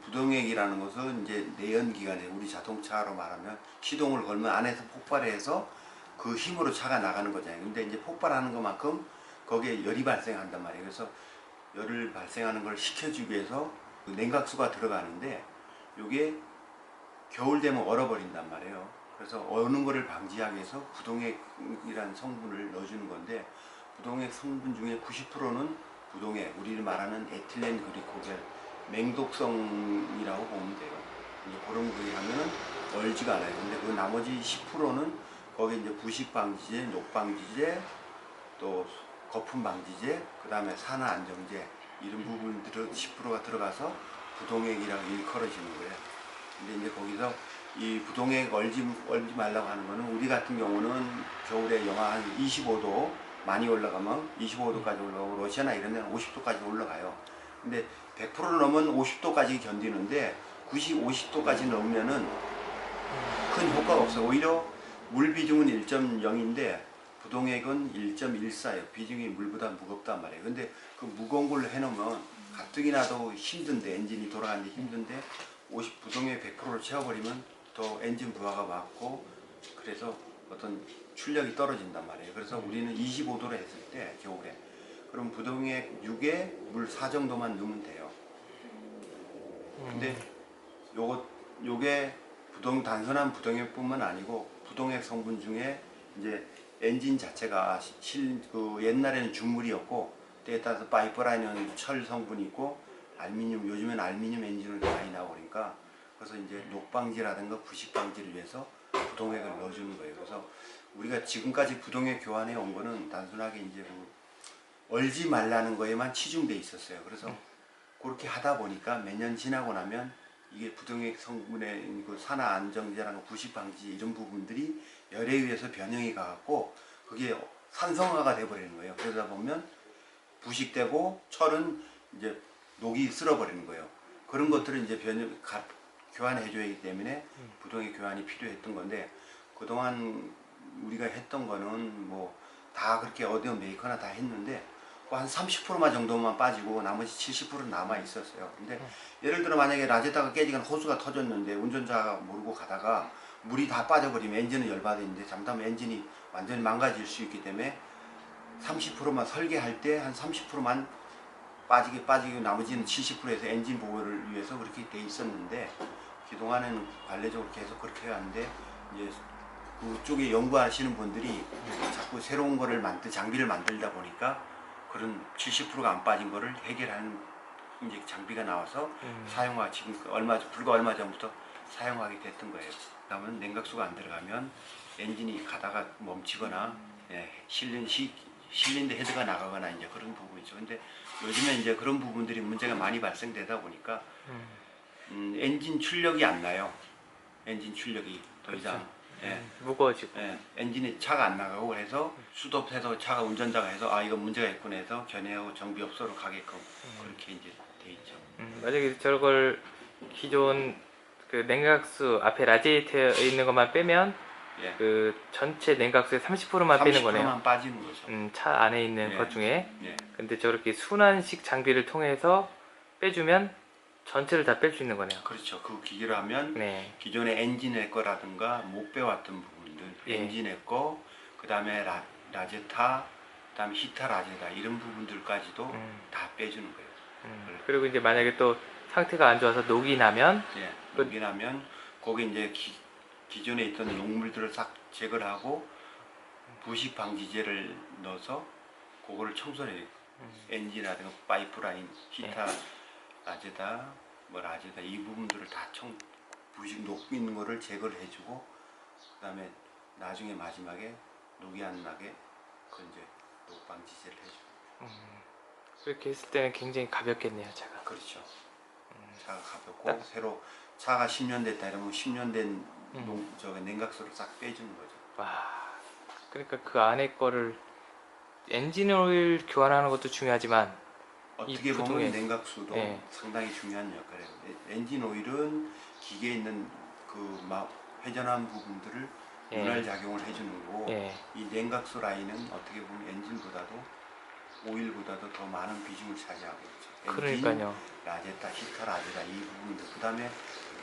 부동액이라는 것은 이제 내연기관에 우리 자동차로 말하면 시동을 걸면 안에서 폭발해서 그 힘으로 차가 나가는 거잖아요. 근데 이제 폭발하는 것만큼 거기에 열이 발생한단 말이에요. 그래서 열을 발생하는 걸 식혀주기 위해서 그 냉각수가 들어가는데 이게 겨울 되면 얼어버린단 말이에요. 그래서 어는 거를 방지하기 위해서 부동액이라는 성분을 넣어주는 건데, 부동액 성분 중에 90%는 부동액, 우리를 말하는 에틸렌 글리콜, 맹독성이라고 보면 돼요. 이제 그런 거에 하면은 얼지가 않아요. 근데 그 나머지 10%는 거기 이제 부식 방지제, 녹 방지제, 또 거품 방지제, 그 다음에 산화 안정제 이런 부분들 10%가 들어가서 부동액이라고 일컬어지는 거예요. 근데 이제 거기서 이 부동액 얼지 말라고 하는 거는, 우리 같은 경우는 겨울에 영하 한 25도 많이 올라가면 25도까지 올라가고 러시아나 이런 데는 50도까지 올라가요. 근데 100% 넘으면 50도까지 견디는데 50도까지 넘으면은 큰 효과가 없어요. 오히려 물 비중은 1.0인데 부동액은 1.14예요. 비중이 물보다 무겁단 말이에요. 근데 그 무거운 걸로 해놓으면 가뜩이나도 힘든데, 엔진이 돌아가는데 힘든데 부동액 100%를 채워버리면 더 엔진 부하가 많고 그래서 어떤 출력이 떨어진단 말이에요. 그래서 우리는 25도로 했을 때 겨울에, 그럼 부동액 6에 물 4 정도만 넣으면 돼요. 근데 요게 단순한 부동액뿐만 아니고 부동액 성분 중에 이제 엔진 자체가 그 옛날에는 중물이었고 때에 따라서 파이프라인은 철 성분이 있고 알루미늄, 요즘엔 알루미늄 엔진을 많이 나오니까, 그래서 이제 녹방지라든가 부식 방지를 위해서 부동액을 넣어주는 거예요. 그래서 우리가 지금까지 부동액 교환해 온 거는 단순하게 이제 얼지 말라는 거에만 치중돼 있었어요. 그래서 그렇게 하다 보니까 몇 년 지나고 나면 이게 부동액 성분의 그 산화 안정제라는 부식 방지 이런 부분들이 열에 의해서 변형이 가갖고 그게 산성화가 돼버리는 거예요. 그러다 보면 부식되고 철은 이제 녹이 쓸어버리는 거예요. 그런 것들을 이제 교환해줘야 하기 때문에 부동액 교환이 필요했던 건데, 그동안 우리가 했던 거는 뭐 다 그렇게 어디 메이커나 다 했는데 한 30%만 정도만 빠지고 나머지 70%는 남아 있었어요. 근데 예를 들어 만약에 라제다가 깨지거나 호스가 터졌는데 운전자가 모르고 가다가 물이 다 빠져버리면 엔진은 열받았는데 잘못하면 엔진이 완전히 망가질 수 있기 때문에 30%만 설계할 때 한 30%만 빠지고 나머지는 70%에서 엔진 보호를 위해서 그렇게 돼 있었는데, 그동안에는 관례적으로 계속 그렇게 해왔는데 이제 그쪽에 연구하시는 분들이 자꾸 새로운 거를 장비를 만들다 보니까 그런 70%가 안 빠진 거를 해결하는 이제 장비가 나와서 지금 불과 얼마 전부터 사용하게 됐던 거예요. 그다음은 냉각수가 안 들어가면 엔진이 가다가 멈추거나 실린더 헤드가 나가거나 이제 그런 부분이죠. 근데 요즘에 이제 그런 부분들이 문제가 많이 발생되다 보니까 엔진 출력이 안 나요. 엔진 출력이 더 이상 무거워지고 엔진이 차가 안 나가고, 그래서 수도해서 차가 운전자가 해서 이거 문제가 있구나 해서 견해하고 정비업소로 가게끔 그렇게 이제 돼 있죠. 만약에 저걸 기존 그 냉각수 앞에 라지에이터에 있는 것만 빼면 그 전체 냉각수의 30%만 빼는 거네요. 30%만 빠지는 거죠. 차 안에 있는 것 중에. 근데 저렇게 순환식 장비를 통해서 빼주면 전체를 다 뺄 수 있는 거네요. 그렇죠. 그 기계로 하면 기존의 엔진의 거라든가 못 빼왔던 부분들, 엔진의 거, 그 다음에 라제타, 그 다음에 히타 라제타 이런 부분들까지도 다 빼주는 거예요. 그리고 이제 만약에 또 상태가 안 좋아서 녹이 나면 녹이 나면 거기 이제 기존에 있던 녹물들을 싹 제거를 하고 부식 방지제를 넣어서 그거를 청소를 해요. 엔진이라든가 파이프라인, 히타 라제다, 라제다 이 부분들을 다 부식 녹 있는 거를 제거를 해주고, 그 다음에 나중에 마지막에 녹이 안 나게 그 이제 녹 방지제를 해주고. 그렇게 했을 때는 굉장히 가볍겠네요, 차가. 그렇죠. 차가 가볍고 새로 차가 10년 됐다 이러면 10년 된 냉각수를 싹 빼주는 거죠. 와, 그러니까 그 안에 거를 엔진 오일 교환하는 것도 중요하지만 어떻게 보면 냉각수도 상당히 중요한 역할이에요. 엔진 오일은 기계에 있는 그 회전한 부분들을 분할 작용을 해주는 거고, 이 냉각수 라인은 어떻게 보면 엔진보다도 오일보다도 더 많은 비중을 차지하고 있죠. 그러니까요. 라제타, 히타, 라제타 이 부분들 그다음에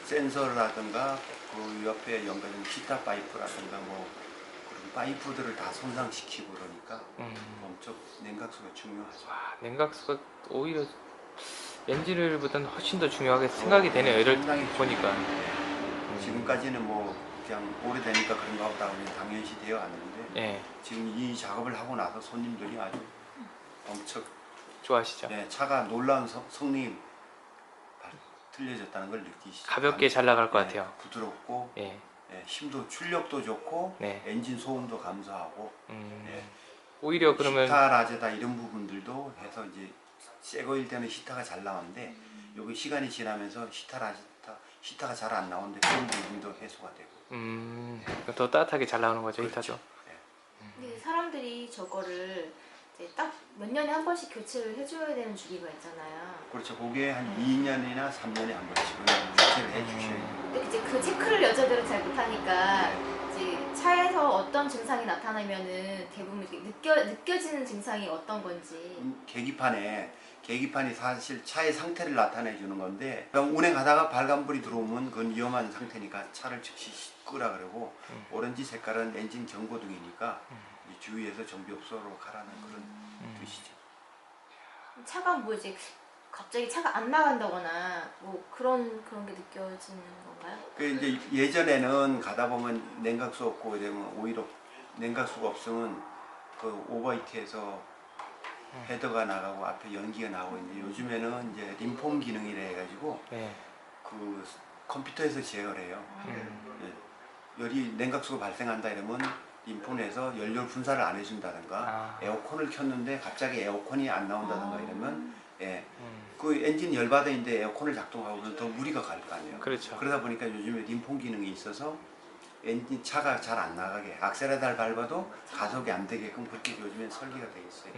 센서라든가 그 옆에 연결된 기타 파이프라든가 뭐 그런 파이프들을 다 손상시키고 그러니까 엄청 냉각수가 중요하죠. 와, 냉각수가 오히려 엔진오일보다는 훨씬 더 중요하게 생각이 되네요. 이럴 상당히 보니까. 지금까지는 뭐 그냥 오래되니까 그런가 보다 그냥 당연시 되어 왔는데 예, 지금 이 작업을 하고 나서 손님들이 아주 엄청 좋아하시죠? 차가 놀라운 성능이 틀려졌다는 걸 느끼시죠. 가볍게 잘 나갈 것 같아요. 부드럽고 예, 힘도 출력도 좋고 네. 엔진 소음도 감소하고 오히려 그러면 히타 라제다 이런 부분들도 해서 이제 새거일 때는 히타가 잘 나오는데 여기 시간이 지나면서 히타 라제타 히타가 잘 안 나오는데 그런 부분도 해소가 되고 더 따뜻하게 잘 나오는 거죠, 그렇죠. 히타도. 근데 사람들이 저거를 이제 딱 몇 년에 한 번씩 교체를 해줘야 되는 주기가 있잖아요. 그렇죠. 그게 한 2년이나 3년에 한 번씩은 교체를 해주셔야 돼요. 근데 이제 그 체크를 여자들은 잘 못하니까 이제 차에서 어떤 증상이 나타나면은 대부분 이렇게 느껴지는 증상이 어떤 건지. 계기판이 사실 차의 상태를 나타내 주는 건데 그냥 운행하다가 빨간불이 들어오면 그건 위험한 상태니까 차를 즉시 끄라 그러고 오렌지 색깔은 엔진 경고등이니까 이 주위에서 정비업소로 가라는 그런 뜻이죠. 차가 뭐 이제 갑자기 차가 안 나간다거나 뭐 그런 게 느껴지는 건가요? 그 이제 예전에는 가다 보면 냉각수 없고 이러면 오히려 냉각수가 없으면 그 오버히트해서 헤더가 나가고 앞에 연기가 나오고 이제 요즘에는 이제 림폼 기능이라 해가지고 네. 그 컴퓨터에서 제어를 해요. 예. 열이 냉각수가 발생한다 이러면 림폰에서 연료 분사를 안 해준다든가 에어컨을 켰는데 갑자기 에어컨이 안 나온다든가 이러면 그 엔진 열받아있는데 에어컨을 작동하고는 더 무리가 갈 거 아니에요. 그렇죠. 그러다 보니까 요즘에 림폰 기능이 있어서 엔진 차가 잘 안 나가게 악셀에다를 밟아도 가속이 안 되게끔 그렇게 요즘엔 설계가 되어 있어요.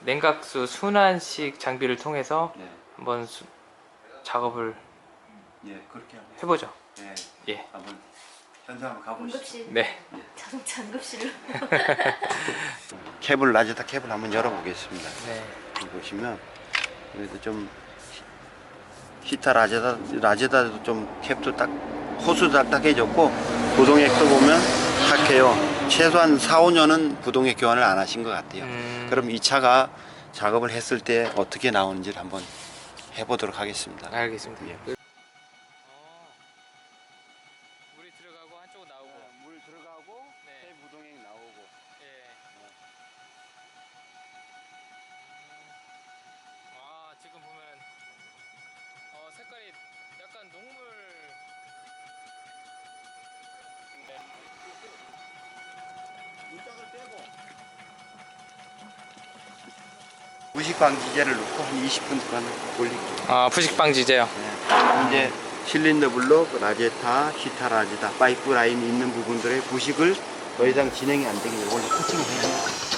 냉각수 순환식 장비를 통해서 네. 한번 작업을 예, 그렇게 하고 해보죠. 예, 예. 한번 현장 한번 가보시죠. 응급실. 네. 자동차 응급실로. 캡을 라제타 캡을 한번 열어보겠습니다. 네. 여기 보시면 그래도 좀 히타 라제다도 좀 캡도 딱 호수 딱딱해졌고 부동액도 보면 탁해요. 최소한 4, 5년은 부동액 교환을 안 하신 것 같아요. 그럼 이 차가 작업을 했을 때 어떻게 나오는지를 한번 해보도록 하겠습니다. 알겠습니다. 예. 물이 들어가고 한쪽은 나오고. 물 들어가고 네. 부동액 나오고. 예. 아, 지금 보면 색깔이 약간 녹물. 문짝을 떼고 부식 방지제를 넣고 한 20분 동안 올릴게요. 아, 부식 방지제요. 네. 이제 실린더 블록, 라제타, 히타 라제타, 파이프 라인이 있는 부분들의 부식을 더 이상 진행이 안 되게 원래 코팅을 해야 돼요.